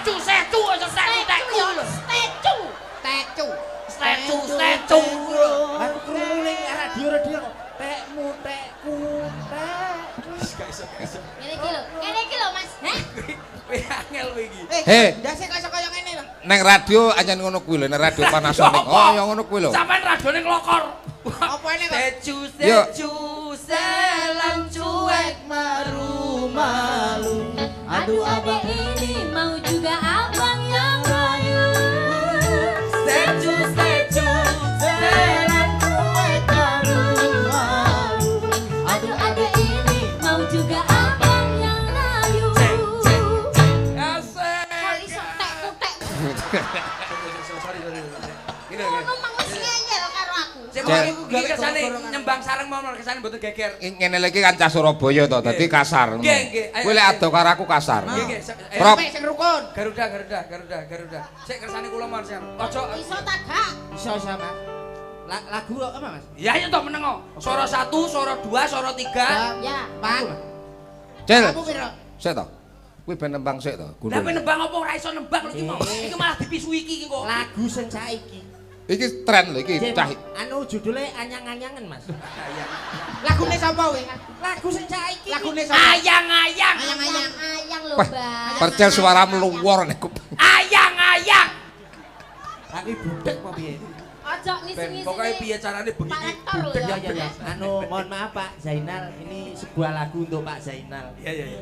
secu aja teku lho. Stecu. Aku kruling radio tekmu tekku tek. Kene iki lho Mas. Heh. Kowe angel kowe iki. Heh. Ndase kaya ngene lho. Neng radio aja ngono kuwi lho, neng radio Panasonic. Oh, ya ngono kuwi lho. Sampeyan radione nglokor. Apa ini kok? Stecu selam cuek malu. Aduh abang ini mau juga abang yang layu. Stecu selam cuek malu. Aduh abang ini mau juga abang yang layu. Asik. Kok iso tek-tek. Sorry. Gini. Ngono mang wis ngeyel karo aku. Sing iki kesane nyembang sareng mau kesane mboten geger. Ngene lagi kan cah Surabaya to, dadi kasar. Nggih. Kowe lek ado karo aku kasar. Nggih. Prop. Sing rukun. Garuda. Sik kersane kula mon sing. Ojo Iso ta gak? Iso Mas. Lagu apa Mas? ya ayo to meneng kok. Suara 1, suara 2, suara 3. Ya. Pak. Cil. Kamu piro? Sik to. Kuwi ben nembang sik to. Lah Gunung. kowe nembang apa ora iso nembang lho iki mau. Iki malah dipisui iki kok. Lagu sing saiki. Iki tren lho iki cah. Anu judulnya anyang-anyangan Mas. Lagune sapa kowe? Lagu sing saiki. Lagune sapa? Ayang. Ayang lho, Wah, Bang. percel suara meluwur nek. Ayang. Aku budek apa piye? Ojo ngisi-ngisi. Pokoknya piye carane bengi Pak iki Rektor lho budek ya. ya. Anu mohon maaf Pak Zainal, ini sebuah lagu untuk Pak Zainal. Iya.